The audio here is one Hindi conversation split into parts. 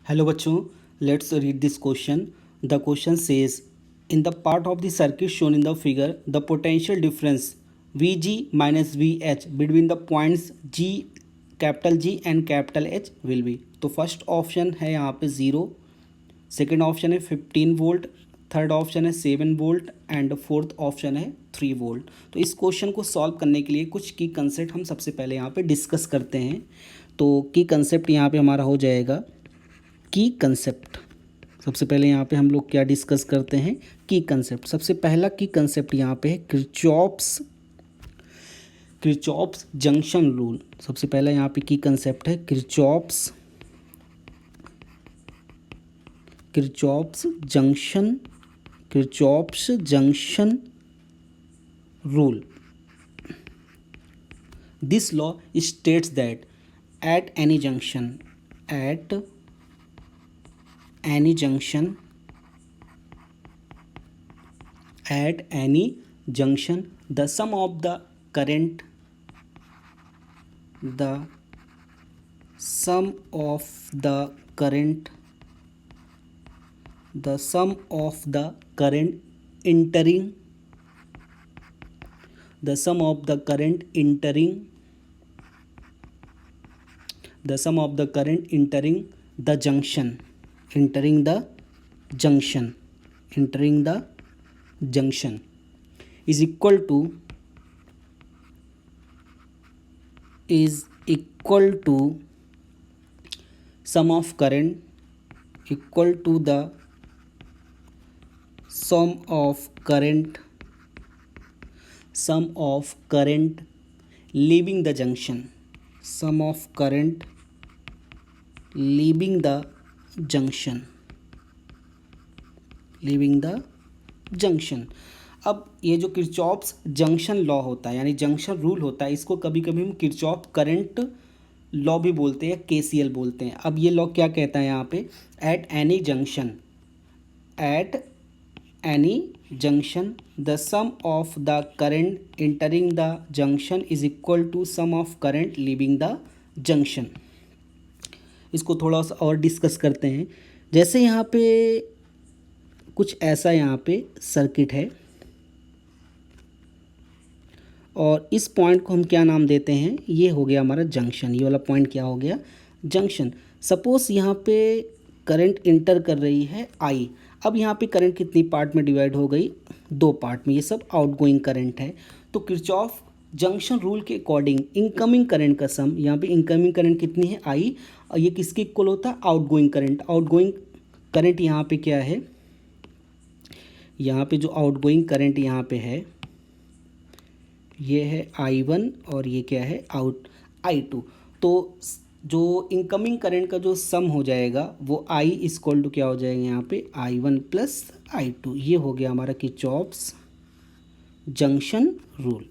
Hello bachcho, let's read this question. The question says, in the part of the circuit shown in the figure, the potential difference Vg minus Vh between the points G capital G and capital H will be. तो फर्स्ट ऑप्शन है यहाँ पे 0, सेकेंड ऑप्शन है 15 वोल्ट, थर्ड ऑप्शन है 7 वोल्ट एंड फोर्थ ऑप्शन है 3 वोल्ट। तो इस क्वेश्चन को सॉल्व करने के लिए कुछ की कंसेप्ट हम सबसे पहले यहाँ पे डिस्कस करते हैं। तो की कंसेप्ट यहाँ पे हमारा हो जाएगा की कंसेप्ट। सबसे पहले यहाँ पे हम लोग क्या डिस्कस करते हैं, की कंसेप्ट। सबसे पहला की कंसेप्ट यहाँ पे है किरचॉप्स जंक्शन रूल। सबसे पहला यहाँ पे की कंसेप्ट है Kirchhoff's junction rule. This law states that at any junction the sum of the current entering the junction is equal to sum of current leaving the junction अब ये जो किरचॉप्स जंक्शन लॉ होता है यानी जंक्शन रूल होता है, इसको कभी कभी हम किरचॉप करंट लॉ भी बोलते हैं, केसीएल बोलते हैं। अब ये लॉ क्या कहता है यहाँ पे, at any junction the sum of the current entering the junction is equal to sum of current leaving the junction. इसको थोड़ा सा और डिस्कस करते हैं। जैसे यहाँ पे कुछ ऐसा यहाँ पे सर्किट है और इस पॉइंट को हम क्या नाम देते हैं, ये हो गया हमारा जंक्शन। ये वाला पॉइंट क्या हो गया, जंक्शन। सपोज यहाँ पे करंट इंटर कर रही है आई। अब यहाँ पे करंट कितनी पार्ट में डिवाइड हो गई, 2 पार्ट में। ये सब आउटगोइंग करंट है। तो किरचॉफ जंक्शन रूल के अकॉर्डिंग इनकमिंग करंट का सम, यहाँ पे इनकमिंग करंट कितनी है, आई, और ये किसके इक्वल होता है, आउटगोइंग करंट यहाँ पे क्या है, यहाँ पे जो आउटगोइंग करंट यहाँ पे है ये है I1 और ये क्या है I2। तो जो इनकमिंग करंट का जो सम हो जाएगा वो I इक्वल टू क्या हो जाएगा यहाँ पे I1 प्लस I2। ये हो गया हमारा किरचॉप्स जंक्शन रूल।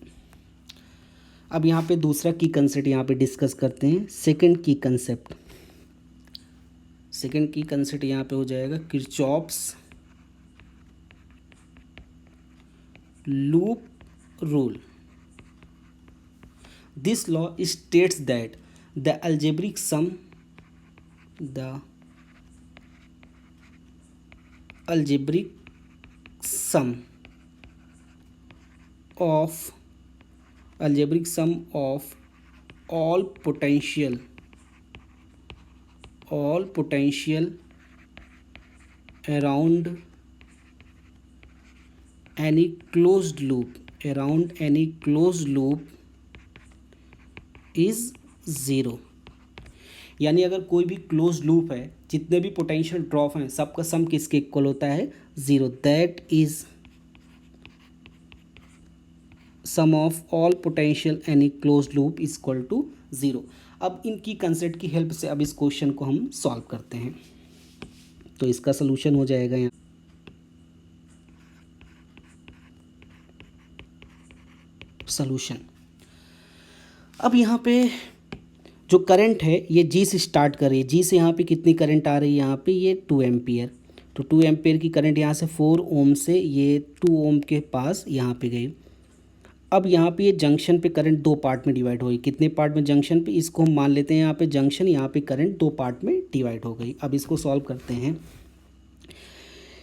अब यहाँ पे दूसरा की कंसेप्ट यहाँ पे डिस्कस करते हैं, सेकंड की कंसेप्ट यहाँ पे हो जाएगा Kirchhoff's loop rule. This law states that the algebraic sum of all potential around any closed loop is 0। यानी अगर कोई भी क्लोज लूप है, जितने भी पोटेंशियल ड्रॉप हैं, सबका सम किसके इक्वल होता है, 0। That is sum of all potential any close loop is equal to 0। अब इनकी कंसेप्ट की हेल्प से अब इस क्वेश्चन को हम सॉल्व करते हैं। तो इसका सलूशन हो जाएगा यहाँ सॉल्यूशन। अब यहाँ पे जो करंट है ये जी से स्टार्ट कर रही है। जी से यहाँ पे कितनी करंट आ रही है, यहाँ पे ये 2 एम्पियर। तो 2 एम्पियर की करंट यहाँ से 4 ओम से ये 2 ओम के पास यहाँ पे गई। अब यहाँ पे ये जंक्शन पे करंट दो पार्ट में डिवाइड हो गई। कितने पार्ट में जंक्शन पे, इसको हम मान लेते हैं यहाँ पे जंक्शन, यहाँ पे करंट दो पार्ट में डिवाइड हो गई। अब इसको सॉल्व करते हैं।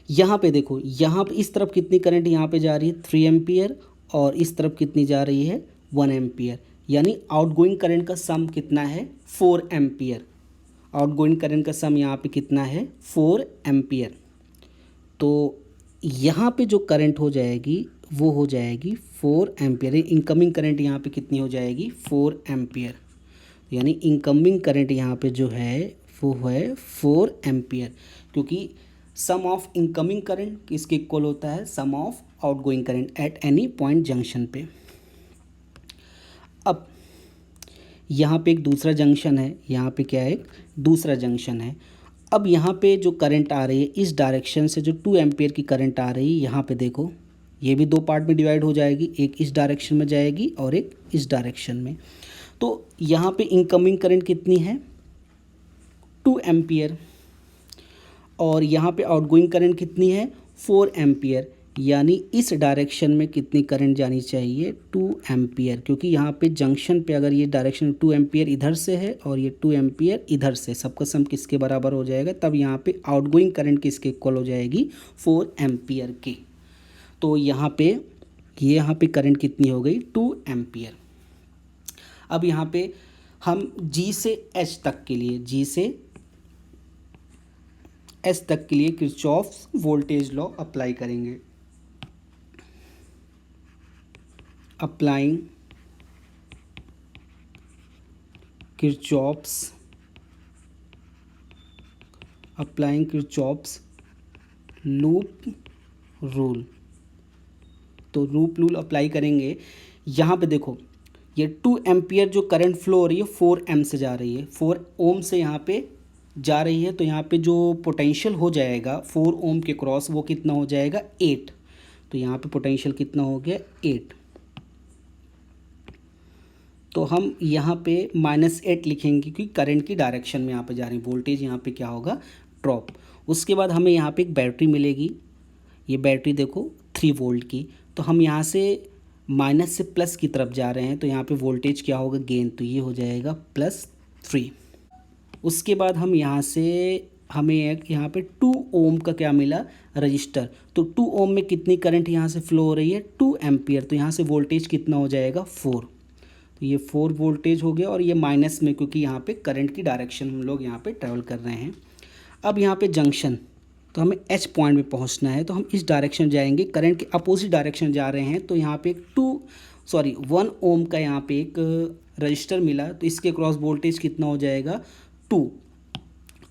यहाँ पे देखो, यहाँ पे इस तरफ कितनी करंट यहाँ पे जा रही है 3 एम्पियर, और इस तरफ कितनी जा रही है 1 एम्पियर, यानी आउटगोइंग करंट का सम कितना है 4 एम्पियर। आउटगोइंग करंट का सम यहाँ पे कितना है 4 एम्पियर। तो यहाँ पे जो करंट हो जाएगी वो हो जाएगी 4 एम्पियर। इनकमिंग करंट यहाँ पे कितनी हो जाएगी 4 एम्पियर, यानी इनकमिंग करंट यहाँ पे जो है वो है 4 एम्पियर, क्योंकि सम ऑफ इनकमिंग करंट किसके इक्वल होता है sum of outgoing current at any point junction पे। अब यहाँ पे एक दूसरा जंक्शन है, यहाँ पे क्या है एक दूसरा जंक्शन है। अब यहाँ पे जो करंट आ रही है इस डायरेक्शन से, जो 2 एम्पियर की करंट आ रही है, यहाँ पे देखो ये भी दो पार्ट में डिवाइड हो जाएगी, एक इस डायरेक्शन में जाएगी और एक इस डायरेक्शन में। तो यहाँ पे इनकमिंग करंट कितनी है 2 एम्पियर, और यहाँ पे आउटगोइंग करंट कितनी है 4 एम्पियर, यानी इस डायरेक्शन में कितनी करंट जानी चाहिए 2 एम्पियर, क्योंकि यहाँ पे जंक्शन पे अगर ये डायरेक्शन 2 एम्पियर इधर से है और ये 2 एम्पियर इधर से, सबका सम किसके बराबर हो जाएगा, तब यहाँ पे आउटगोइंग करंट किसके इक्वल हो जाएगी 4 एम्पियर के। तो यहाँ पे करंट कितनी हो गई 2 एम्पियर। अब यहाँ पे हम G से H तक के लिए, G से H तक के लिए किरचॉफ्स वोल्टेज लॉ अप्लाई करेंगे। Applying Kirchhoff's loop rule. तो लूप रूल अप्लाई करेंगे। यहाँ पे देखो ये 2 एम्पियर जो करंट फ्लो हो रही है 4 एम से जा रही है, 4 ओम से यहाँ पे जा रही है, तो यहाँ पे जो पोटेंशियल हो जाएगा 4 ओम के क्रॉस वो कितना हो जाएगा 8। तो यहाँ पे पोटेंशियल कितना हो गया 8। तो हम यहाँ पे -8 लिखेंगे क्योंकि करंट की डायरेक्शन में यहाँ पे जा रही है, वोल्टेज यहाँ पे क्या होगा ड्रॉप। उसके बाद हमें यहाँ पे एक बैटरी मिलेगी, ये बैटरी देखो 3 वोल्ट की। तो हम यहाँ से माइनस से प्लस की तरफ जा रहे हैं, तो यहाँ पे वोल्टेज क्या होगा गेन, तो ये हो जाएगा +3। उसके बाद हम यहाँ से हमें एक यहाँ पे 2 ओम का क्या मिला रजिस्टर। तो 2 ओम में कितनी करंट यहाँ से फ्लो हो रही है 2 एम्पियर, तो यहाँ से वोल्टेज कितना हो जाएगा 4। तो ये 4 वोल्टेज हो गया, और ये माइनस में क्योंकि यहाँ पे करंट की डायरेक्शन हम लोग यहाँ पे ट्रेवल कर रहे हैं। अब यहाँ पे जंक्शन, तो हमें H पॉइंट में पहुँचना है, तो हम इस डायरेक्शन जाएंगे, करंट के अपोजिट डायरेक्शन जा रहे हैं। तो यहाँ पे एक 1 ओम का यहाँ पे एक रजिस्टर मिला, तो इसके क्रॉस वोल्टेज कितना हो जाएगा 2।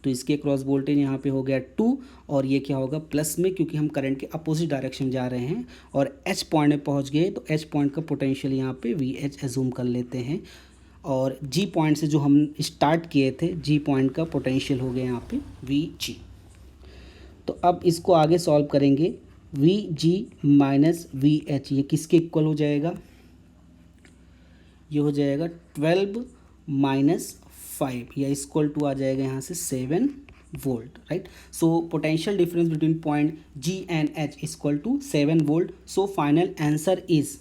तो इसके क्रॉस वोल्टेज यहाँ पे हो गया 2, और ये क्या होगा प्लस में क्योंकि हम करंट के अपोजिट डायरेक्शन जा रहे हैं। और H पॉइंट में पहुँच गए, तो H पॉइंट का पोटेंशियल यहाँ पे VH एज्यूम कर लेते हैं, और G पॉइंट से जो हम स्टार्ट किए थे G पॉइंट का पोटेंशियल हो गया यहाँ पे VG। तो अब इसको आगे सॉल्व करेंगे, VG माइनस VH ये किसके इक्वल हो जाएगा, ये हो जाएगा 12 माइनस 5, या इक्वल टू आ जाएगा यहाँ से 7 volt, right. So potential difference between point G and H equal to 7 volt. So final answer is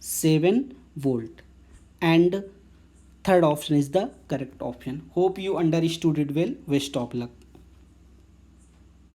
7 volt, and third option is the correct option. Hope you understood it well. Best of luck.